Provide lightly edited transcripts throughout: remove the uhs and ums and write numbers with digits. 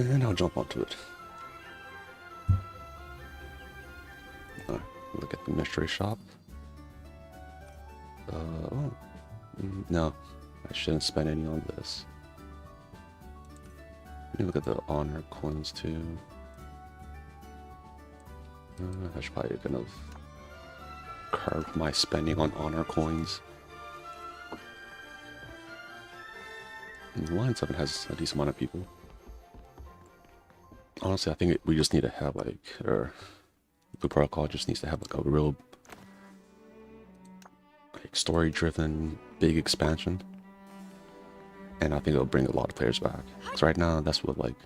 And I'll jump onto it. Look at the mystery shop. Oh, no, I shouldn't spend any on this. Let me look at the honor coins too. I should probably kind of curb my spending on honor coins. And Line 7 has a decent amount of people. Honestly, I think we just need to have like, or the protocol just needs to have like a real like story-driven big expansion, and I think it'll bring a lot of players back. Because right now, that's what like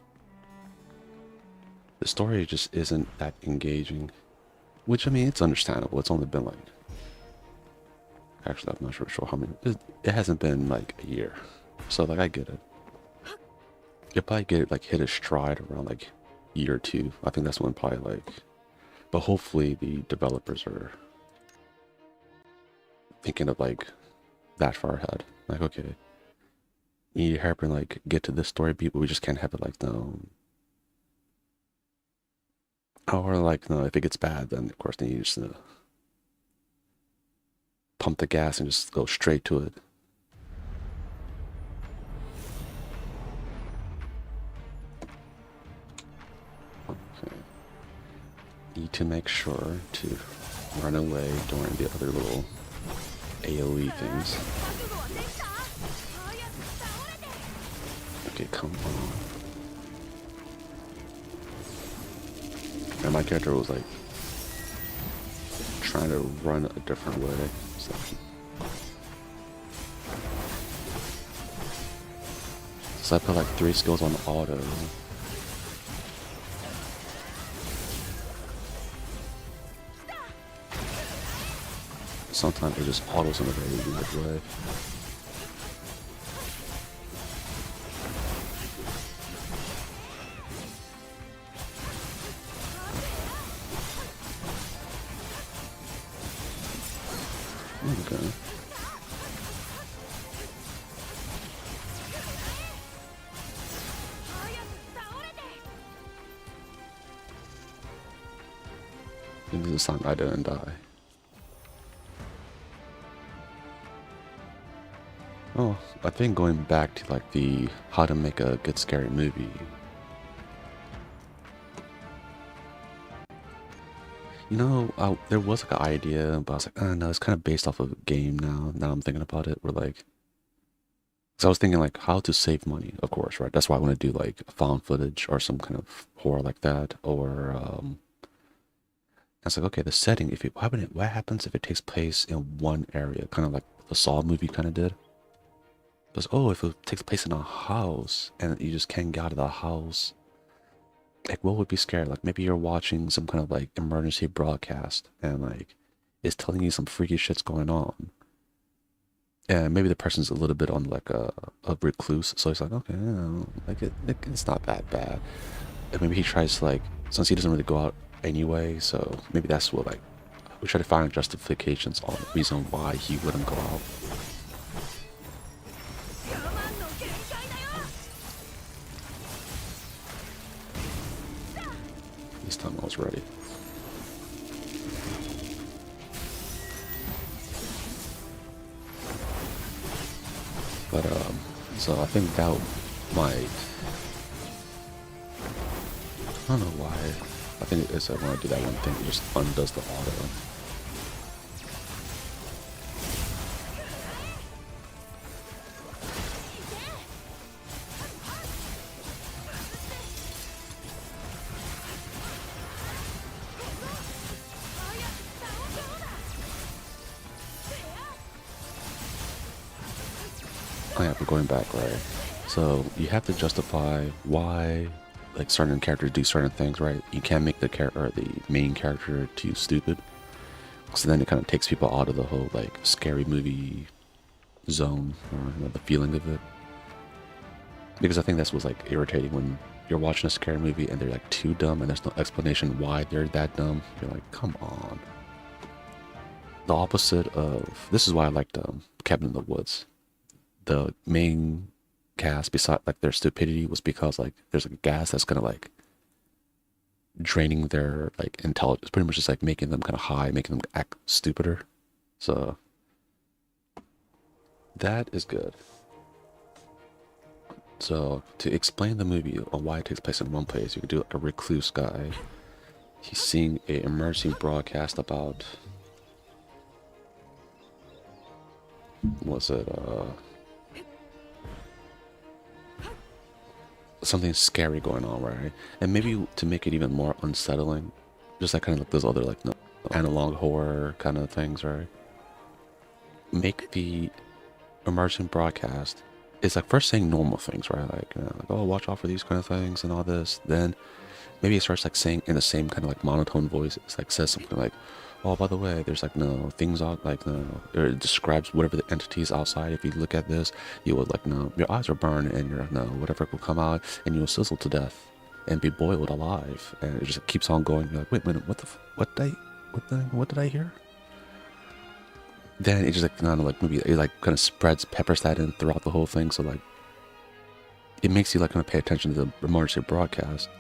the story just isn't that engaging. Which I mean, it's understandable. It's only been like, actually, I'm not sure how many. It hasn't been like a year, so like I get it. You'll probably get it like hit a stride around like year 2. I think that's when probably like, but hopefully the developers are thinking of like that far ahead. Like, okay, you need to help and like get to this story beat, but we just can't have it like no. Or like no, if it gets bad, then of course then you just pump the gas and just go straight to it. Okay. Need to make sure to run away during the other little AoE things. Okay, come on. And my character was like trying to run a different way. So I put like 3 skills on auto. Sometimes it just autos in a very weird way. Okay. Maybe this time I didn't die. Oh, I think going back to like the how to make a good scary movie. You know, there was like an idea, but I was like, oh no, it's kind of based off of a game now. Now I'm thinking about it. We're like, because I was thinking like how to save money, of course, right? That's why I want to do like found footage or some kind of horror like that. Or I was like, okay, the setting. If it what happens if it takes place in one area, kind of like the Saw movie kind of did. Because oh, if it takes place in a house and you just can't get out of the house, like what would be scary? Like maybe you're watching some kind of like emergency broadcast and like it's telling you some freaky shit's going on. And maybe the person's a little bit on like a recluse, so he's like, okay, like it's not that bad. And maybe he tries to like, since he doesn't really go out anyway, so maybe that's what like we try to find justifications on the reason why he wouldn't go out. This time I was ready. But so I think that might, I don't know why. I think it's when I do that one thing, it just undoes the auto. Oh yeah, we're going back, right? So you have to justify why like certain characters do certain things, right? You can't make the character or the main character too stupid. So then it kind of takes people out of the whole like scary movie zone or the feeling of it. Because I think that's what's like irritating when you're watching a scary movie and they're like too dumb and there's no explanation why they're that dumb. You're like, come on. The opposite of this is why I liked Cabin in the Woods. The main broadcast beside like their stupidity was because like there's a gas that's kind of like draining their like intelligence, pretty much just like making them kind of high, making them act stupider. So that is good. So to explain the movie or why it takes place in one place, you could do like a recluse guy. He's seeing a emergency broadcast about was it something scary going on, right? And maybe to make it even more unsettling, just like kind of like those other like no, analog horror kind of things, right? Make the emergency broadcast. It's like first saying normal things, right? Like, like, oh, watch out for these kind of things and all this. Then maybe it starts like saying in the same kind of like monotone voice. It's like says something like, oh, by the way, there's like no things out like no, or it describes whatever the entities outside. If you look at this, you would like no, your eyes are burned and your no, whatever will come out and you'll sizzle to death and be boiled alive. And it just keeps on going. You're like, wait a minute, what did I hear? Then it just like kind of like maybe it like kind of spreads, peppers that in throughout the whole thing. So like it makes you like kind of pay attention to the emergency broadcast.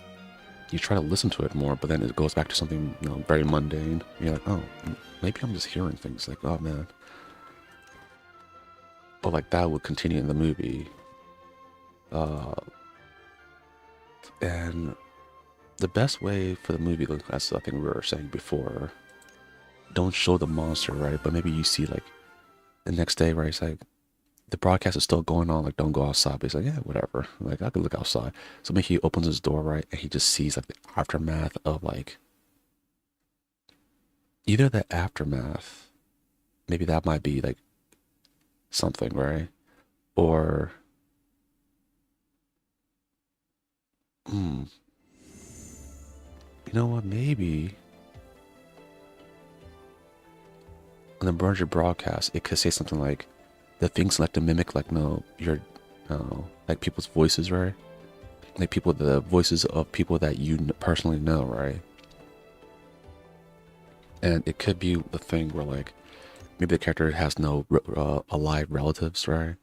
You try to listen to it more, but then it goes back to something, you know, very mundane. You're like, oh, maybe I'm just hearing things like, oh man. But like that would continue in the movie. And the best way for the movie, as I think we were saying before, don't show the monster, right? But maybe you see like the next day, right? It's like the broadcast is still going on, like don't go outside. But he's like, yeah, whatever. Like I could look outside. So maybe he opens his door, right? And he just sees like the aftermath of like either the aftermath, maybe that might be like something, right? Or you know what, maybe on the Burger broadcast, it could say something like the things like to mimic like no your like people's voices, right? Like the voices of people that you personally know, right? And it could be the thing where like maybe the character has no alive relatives, right?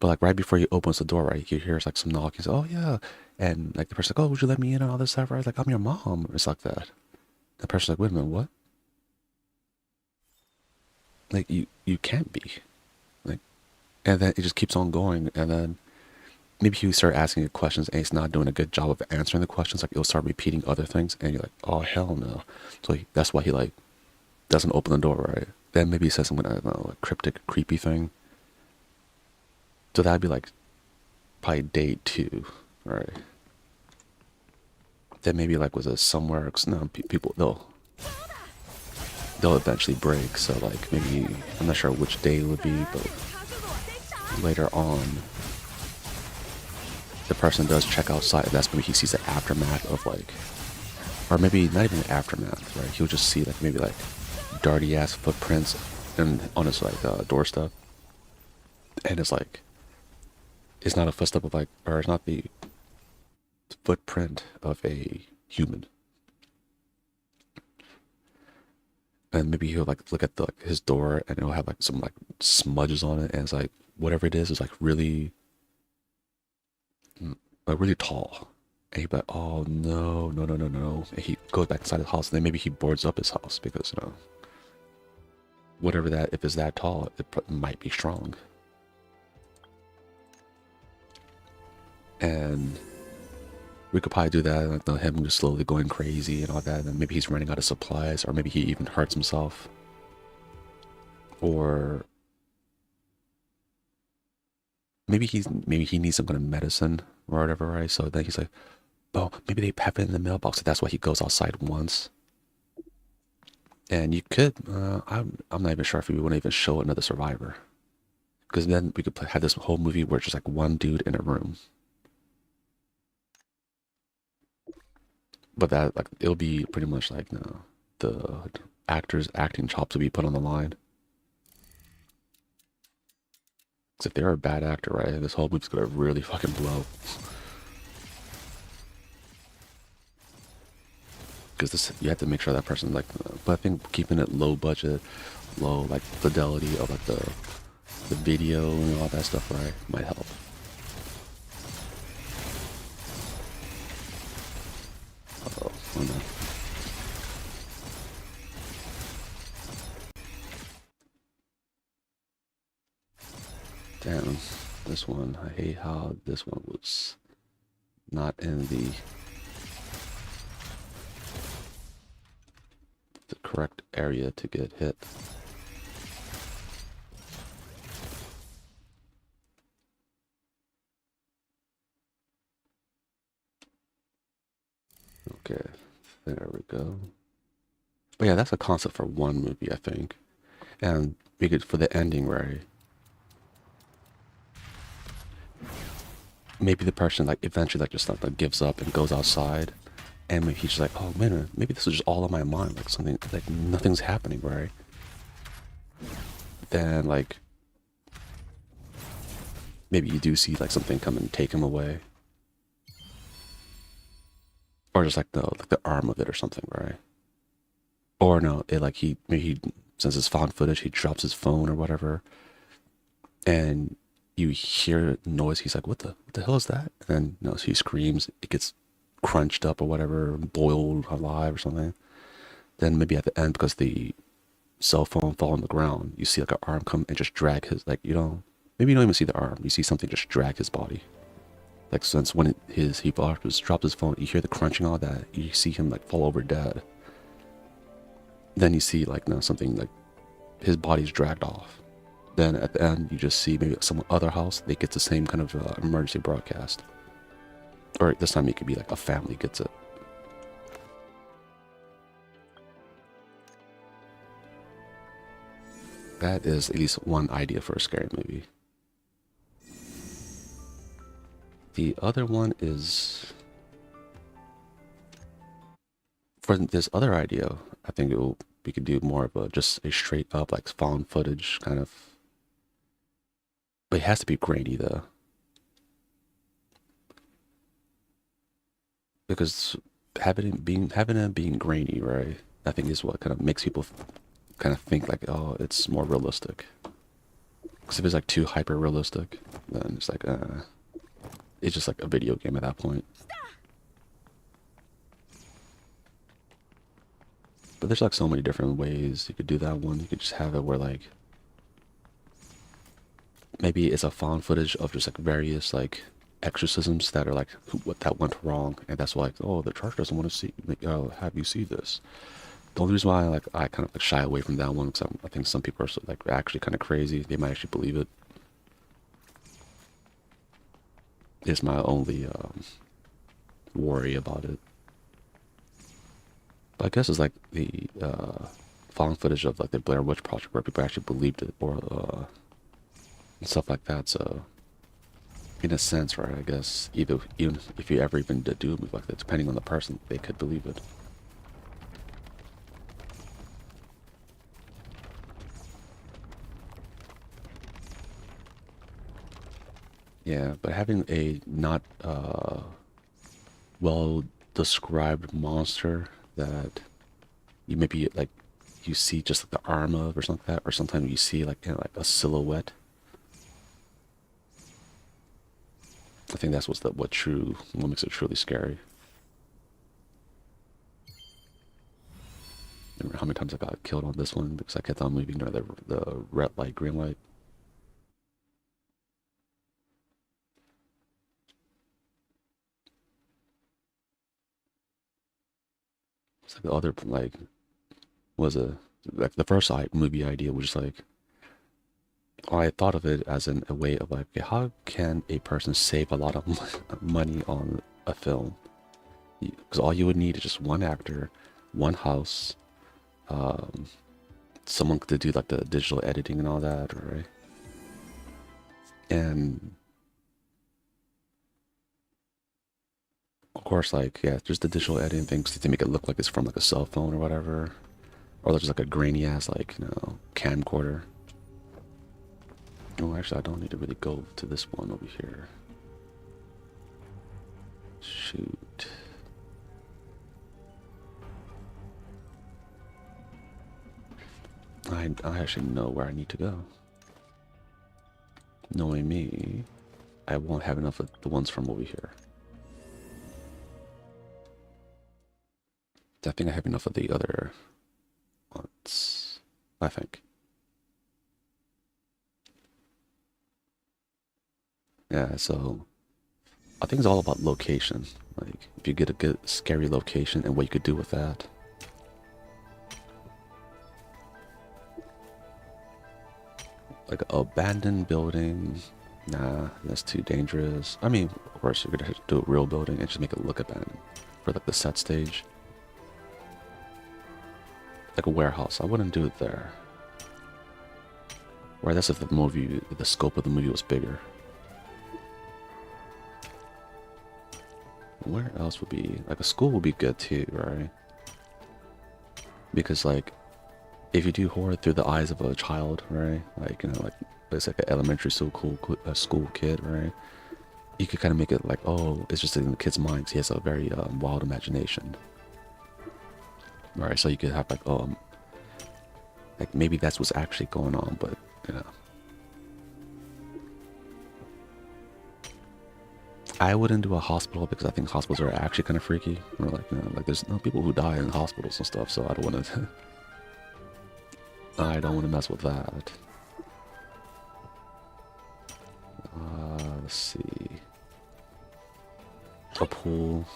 But like right before he opens the door, right, he hears like some knocking. He's like, oh yeah, and like the person's like, oh, would you let me in and all this stuff, right? Like I'm your mom. It's like that. The person's like, wait a minute, what? Like you can't be. Like, and then it just keeps on going, and then maybe he start asking you questions and he's not doing a good job of answering the questions. Like he'll start repeating other things, and you're like, oh hell no. So that's why he like doesn't open the door, right? Then maybe he says something, I don't know, like cryptic, creepy thing. So that'd be like probably day 2, right? Then maybe like was it somewhere? Cause no, people they'll eventually break. So like maybe I'm not sure which day it would be, but later on, the person does check outside. That's maybe he sees the aftermath of like, or maybe not even the aftermath, right? He'll just see like maybe like dirty ass footprints and on his like doorstep, and it's like it's not a footstep of like, or it's not the footprint of a human. And maybe he'll like look at the, like, his door and it'll have like some like smudges on it, and it's like whatever it is like really like really tall. And he'd be like, oh no, no, no, no, no. And he goes back inside his house, and then maybe he boards up his house because, you know, whatever that, if it's that tall, it might be strong. And we could probably do that, like him just slowly going crazy and all that, and maybe he's running out of supplies, or maybe he even hurts himself. Or maybe he needs some kind of medicine or whatever, right? So then he's like, oh, maybe they have it in the mailbox. So that's why he goes outside once. And you could, I'm not even sure if we want to even show another survivor, because then we could have this whole movie where it's just like one dude in a room. But that like it'll be pretty much like, you know, the actors' acting chops will be put on the line. Because if they're a bad actor, right, this whole movie's gonna really fucking blow. Because this, you have to make sure that person like, but I think keeping it low budget, low like fidelity of like the video and all that stuff, right, might help. This one, I hate how this one was not in the correct area to get hit. Okay, there we go. But yeah, that's a concept for one movie, I think. And we could, for the ending, right? Maybe the person like eventually like just like gives up and goes outside, and maybe he's just like, oh man, maybe this is just all in my mind, like something like nothing's happening, right? Then like maybe you do see like something come and take him away, or just like the arm of it or something, right? Or no, it like he maybe he since it's found footage, he drops his phone or whatever, and you hear noise. He's like, what the hell is that? And then no, he screams. It gets crunched up or whatever, boiled alive or something. Then maybe at the end, because the cell phone fall on the ground, you see like an arm come and just drag his like maybe you don't even see the arm. You see something just drag his body. Like since when he dropped his phone, you hear the crunching, all that. You see him like fall over dead. Then you see like something like his body's dragged off. Then at the end, you just see maybe some other house. They get the same kind of emergency broadcast. Or this time it could be like a family gets it. That is at least one idea for a scary movie. The other one is for this other idea. I think we could do more of just a straight up like found footage kind of, but it has to be grainy though, because having it being grainy, right? I think is what kind of makes people kind of think like, oh, it's more realistic. Because if it's like too hyper realistic, then it's like, it's just like a video game at that point. But there's like so many different ways you could do that one. You could just have it where like maybe it's a found footage of just like various like exorcisms that are like what that went wrong, and that's why like, oh, the church doesn't want to see have you see this. The only reason why I kind of like shy away from that one because I think some people are like actually kind of crazy. They might actually believe it. Is my only worry about it. But I guess it's like the found footage of like the Blair Witch Project where people actually believed it or and stuff like that. So in a sense, right? I guess even if you ever even did do a movie like that, depending on the person, they could believe it. Yeah, but having a not well described monster that you maybe like you see just like the arm of or something like that, or sometimes you see like like a silhouette. I think that's what makes it truly scary. Remember how many times I got killed on this one because I kept on moving during the red light, green light. It's like the other like was a like the first movie idea was just like I thought of it as a way of like okay, how can a person save a lot of money on a film? Because all you would need is just one actor, one house, um, someone to do like the digital editing and all that, right? And of course, like yeah, just the digital editing things to make it look like it's from like a cell phone or whatever, or there's like a grainy ass like camcorder. Oh, actually, I don't need to really go to this one over here. Shoot. I actually know where I need to go. Knowing me, I won't have enough of the ones from over here. I think I have enough of the other ones. I think. Yeah, so I think it's all about location. Like, if you get a good scary location and what you could do with that. Like, an abandoned building. Nah, that's too dangerous. I mean, of course, you're gonna have to do a real building and just make it look abandoned for like the set stage. Like a warehouse, I wouldn't do it there. Right, that's if the movie, the scope of the movie was bigger. Where else would be, like a school would be good too, right? Because like, if you do horror through the eyes of a child, right? Like, you know, like, it's like an elementary school kid, right? You could kind of make it like, oh, it's just in the kid's mind 'cause he has a very wild imagination. Right, so you could have like maybe that's what's actually going on, but you know. I wouldn't do a hospital because I think hospitals are actually kind of freaky. Or like, you know, like there's no people who die in hospitals and stuff, so I don't want to. I don't want to mess with that. Let's see. A pool,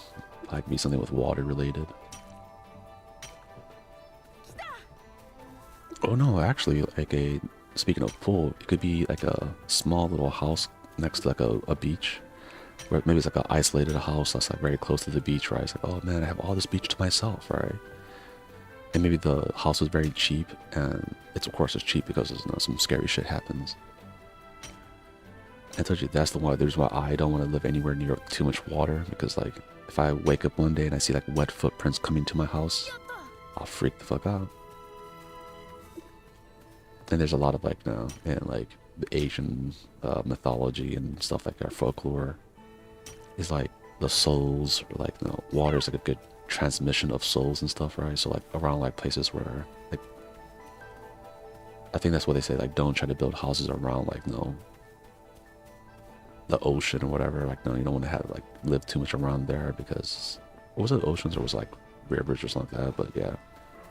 like be something with water related. Oh no, actually, like speaking of pool, it could be like a small little house next to like a beach. Where maybe it's like an isolated house that's like very close to the beach, right? It's like, oh man, I have all this beach to myself, right? And maybe the house was very cheap, and it's of course it's cheap because there's, you know, some scary shit happens. I told you that's the one. There's why I don't want to live anywhere near too much water, because like if I wake up one day and I see like wet footprints coming to my house, I'll freak the fuck out. And there's a lot of like, you know, and like the Asian mythology and stuff like our folklore is like the souls, or like, you know, water is like a good transmission of souls and stuff, right? So like around like places where like, I think that's what they say, like don't try to build houses around like, you know, the ocean or whatever. Like, no, you don't want to have like live too much around there, because what was it, oceans, or was it, like rivers or something like that? But yeah,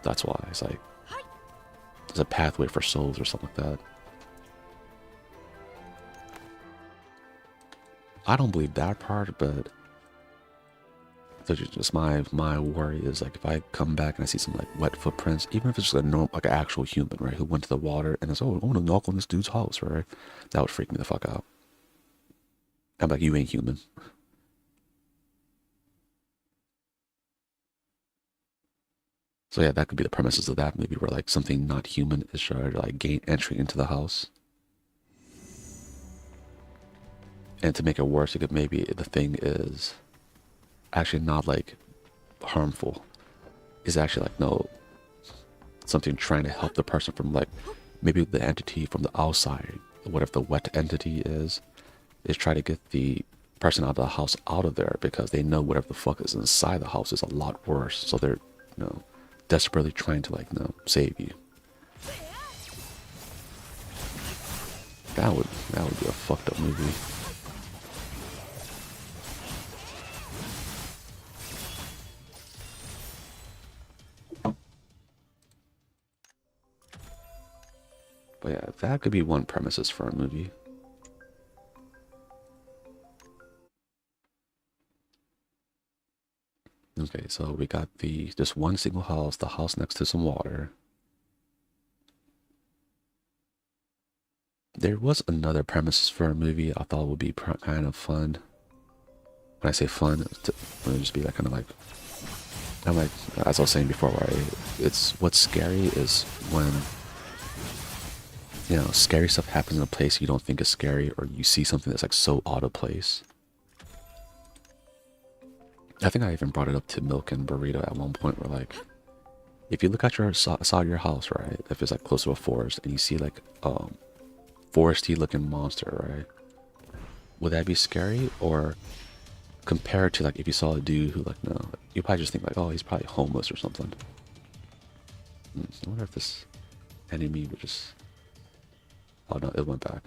that's why it's like there's a pathway for souls or something like that. I don't believe that part, but just my worry is like if I come back and I see some like wet footprints, even if it's just a normal, like an actual human, right, who went to the water and it's, oh, I want to knock on this dude's house, right? That would freak me the fuck out. I'm like, you ain't human. So yeah, that could be the premises of that movie, where like something not human is trying to like gain entry into the house. And to make it worse, you could maybe the thing is actually not like harmful. Is actually like, no, something trying to help the person from like maybe the entity from the outside, whatever the wet entity is try to get the person out of the house out of there, because they know whatever the fuck is inside the house is a lot worse. So they're, you know, desperately trying to like, you know, save you. That would be a fucked up movie. But yeah, that could be one premises for a movie. Okay, so we got just one single house, the house next to some water. There was another premise for a movie I thought would be kind of fun. When I say fun, it would just be like kind of like, I'm like, as I was saying before, right? It's what's scary is when, you know, scary stuff happens in a place you don't think is scary, or you see something that's like so out of place. I think I even brought it up to Milk and Burrito at one point, where like, if you look at your side of your house, right, if it's like close to a forest and you see like foresty looking monster, right, would that be scary? Or compared to like if you saw a dude who like, no, you probably just think like, oh, he's probably homeless or something. I wonder if this enemy would just, oh no, it went back.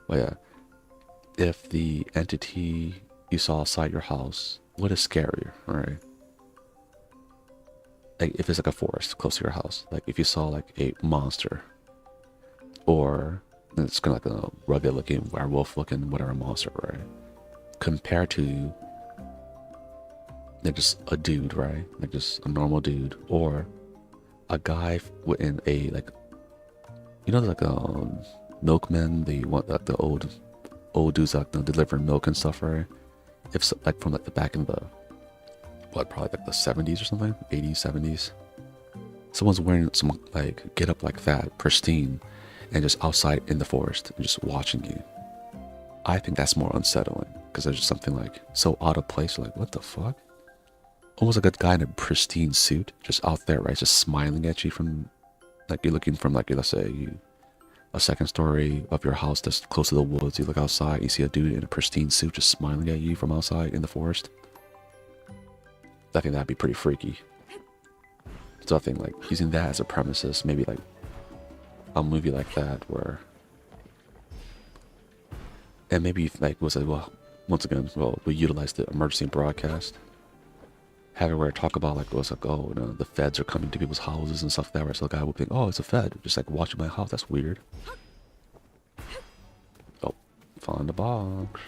Well, yeah, if the entity you saw outside your house, what is scarier, right? Like if it's like a forest close to your house, like if you saw like a monster, or And it's kind of like a rugged looking, werewolf looking, whatever monster, right? Compared to like just a dude, right? Like just a normal dude, or a guy in a like, you know, like milkmen, the one like the old dudes like delivering milk and stuff, right? If so, like from like the back in the what, probably like the 70s or something, 80s, 70s. Someone's wearing some like get up like that, pristine, and just outside in the forest and just watching you. I think that's more unsettling because there's just something like so out of place. Like, what the fuck? Almost like a guy in a pristine suit just out there, right? Just smiling at you from like you're looking from like, let's say you a second story of your house that's close to the woods. You look outside, you see a dude in a pristine suit just smiling at you from outside in the forest. I think that'd be pretty freaky. So I think like using that as a premises, maybe like a movie like that where, and maybe like was it, well, once again, well, we utilize the emergency broadcast. Have it where I talk about like, was like, oh, you know, the feds are coming to people's houses and stuff like that, right? So the guy would think, oh, it's a fed, just like watching my house. That's weird. Oh, found the box.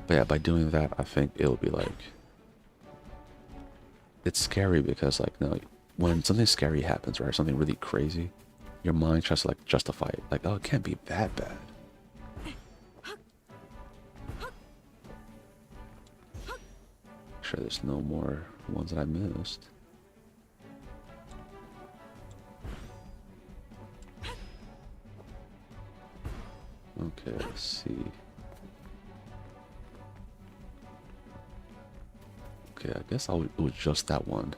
But yeah, by doing that, I think it'll be like, it's scary because like, no, when something scary happens, right, something really crazy, your mind tries to like justify it, like, oh, it can't be that bad. Sure, there's no more ones that I missed. Okay, let's see. Okay, I guess it was just that one.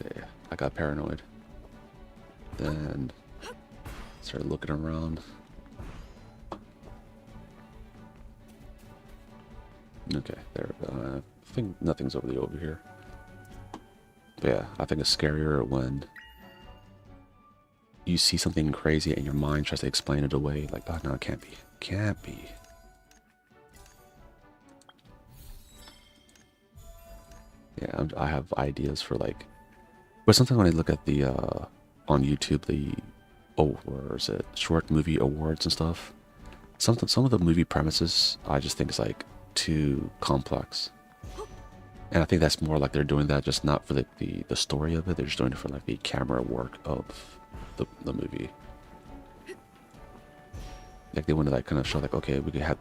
Okay, I got paranoid. Then started looking around. Okay, there we go. I think nothing's over here. But yeah, I think it's scarier when you see something crazy and your mind tries to explain it away. Like, oh no, it can't be. Can't be. Yeah, I have ideas for like, but sometimes when I look at the on YouTube, the where is it, short movie awards and stuff. Some of the movie premises I just think is like too complex, and I think that's more like they're doing that just not for the story of it. They're just doing it for like the camera work of the movie. Like they want to like kind of show like, okay, we could have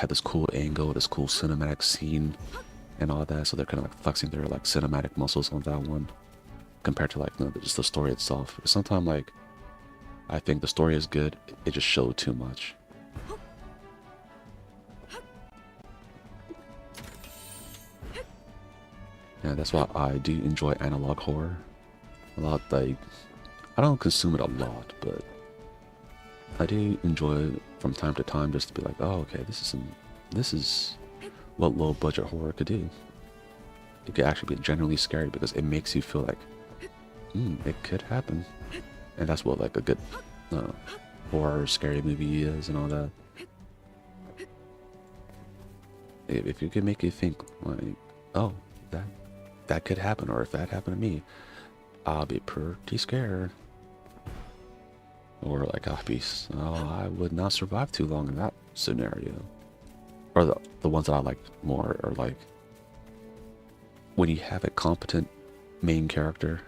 this cool angle, this cool cinematic scene, and all that. So they're kind of like flexing their like cinematic muscles on that one, compared to like, you know, just the story itself. Sometimes like I think the story is good, it just showed too much. Yeah, that's why I do enjoy analog horror a lot. Like, I don't consume it a lot, but I do enjoy it from time to time just to be like, oh, okay, this is what low budget horror could do. It could actually be genuinely scary because it makes you feel like, it could happen. And that's what like a good horror scary movie is and all that. If you can make you think like, oh, that could happen, or if that happened to me, I'll be pretty scared. Or like I would not survive too long in that scenario. Or the ones that I like more are like when you have a competent main character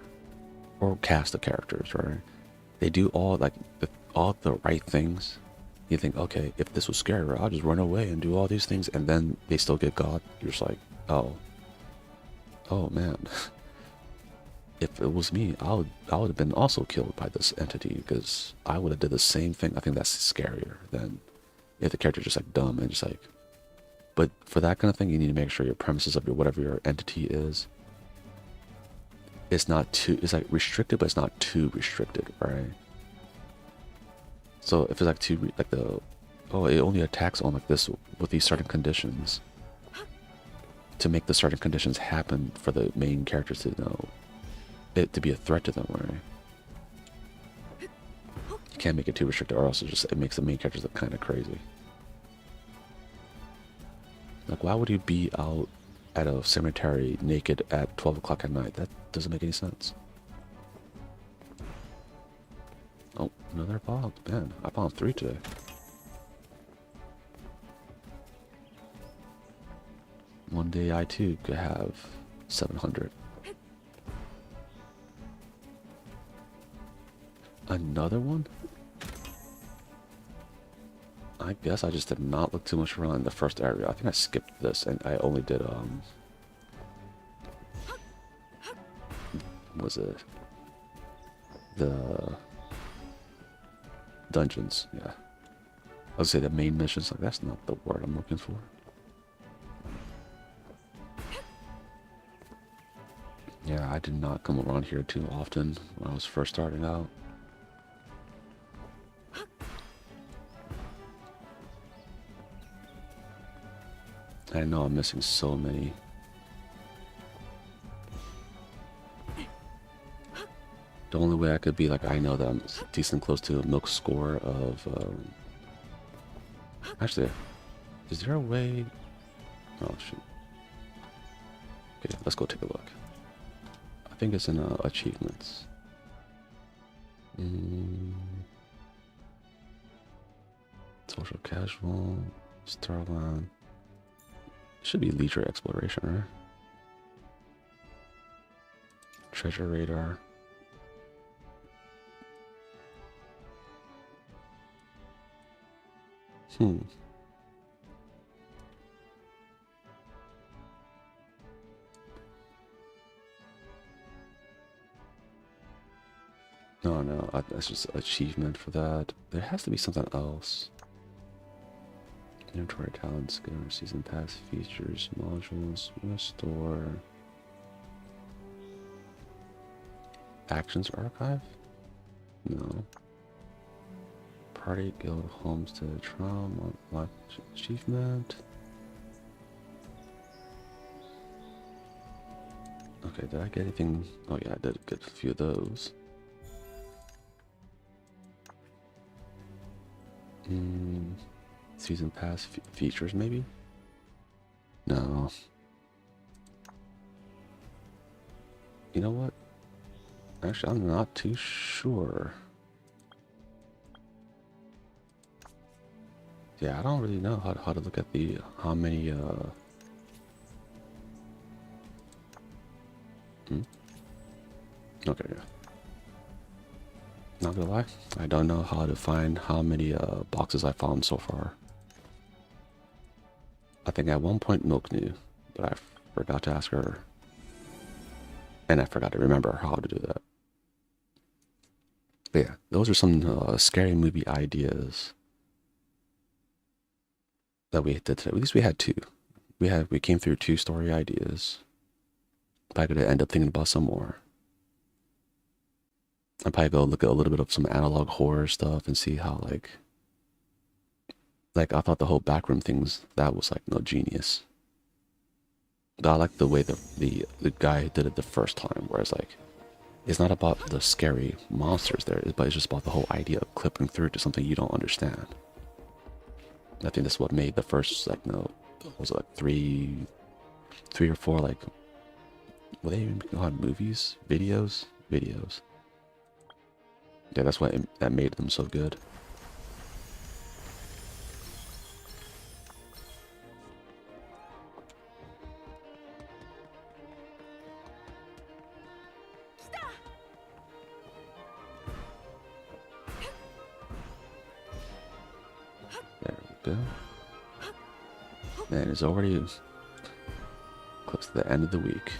or cast of characters, right? They do all like all the right things. You think, okay, if this was scary, I'll just run away and do all these things, and then they still get got. You're just like, oh man. If it was me, I would have been also killed by this entity because I would have did the same thing. I think that's scarier than if the character's just like dumb and just like. But for that kind of thing, you need to make sure your premises of your whatever your entity is, it's like restricted, but it's not too restricted, right? So if it's like too like it only attacks on like this with these certain conditions, to make the certain conditions happen for the main characters to know it to be a threat to them, right? You can't make it too restricted, or else it makes the main characters look kind of crazy. Like, why would you be out at a cemetery naked at 12 o'clock at night. That doesn't make any sense. Oh, another bog. Man, I found 3 today. One day I too could have 700. Another one? I guess I just did not look too much around in the first area. I think I skipped this and I only did, was it the dungeons? Yeah. I would say the main missions, like that's not the word I'm looking for. Yeah, I did not come around here too often when I was first starting out. I know I'm missing so many. The only way I could be like, I know that I'm decent close to a milk score of, actually, is there a way? Oh, shoot. Okay, let's go take a look. I think it's in achievements. Social casual, Starland. Should be leisure exploration, right? Treasure radar. No, that's just an achievement for that. There has to be something else. Inventory talents, get our season pass features, modules, restore. Actions archive? No. Party guild homestead trial, life achievement. Okay, did I get anything? Oh yeah, I did get a few of those. Season pass features, maybe? No. You know what? Actually, I'm not too sure. Yeah, I don't really know how to look at the how many Okay, yeah. Not gonna lie, I don't know how to find how many boxes I found so far. I think at one point Milk knew, but I forgot to ask her. And I forgot to remember how to do that. But yeah, those are some scary movie ideas that we did today. At least we had 2. We came through 2 story ideas. But I could end up thinking about some more. I'd probably go look at a little bit of some analog horror stuff and see how like I thought the whole backroom things, that was like no genius. But I like the way the guy did it the first time, whereas like it's not about the scary monsters there, but it's just about the whole idea of clipping through to something you don't understand. I think that's what made the first, like, no, was it like three or 4, like, were they even called movies? Videos? Yeah, that's what that made them so good. There we go. Man, it's already close to the end of the week.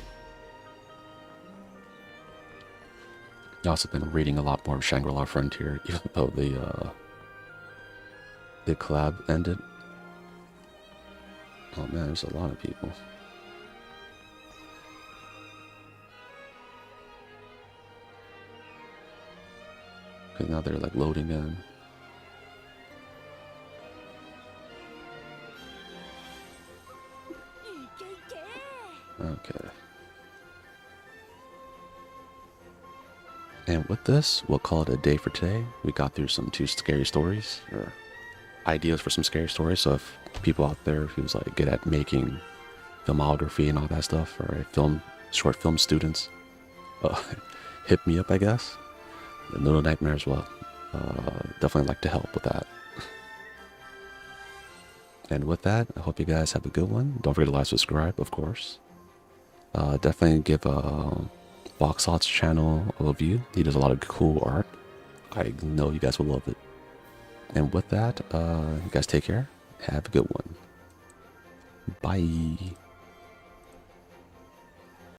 I've also been reading a lot more of Shangri-La Frontier, even though the collab ended. Oh man, there's a lot of people. Okay, now they're like loading in. Okay. And with this, we'll call it a day for today. We got through some 2 scary stories, or ideas for some scary stories. So if people out there who's like good at making filmography and all that stuff, or short film students, uh, hit me up, I guess. The Noodle Nightmare as well. Definitely like to help with that. And with that, I hope you guys have a good one. Don't forget to like, subscribe, of course. Definitely give Box Salt's channel a view. He does a lot of cool art. I know you guys will love it. And with that, you guys take care. Have a good one. Bye.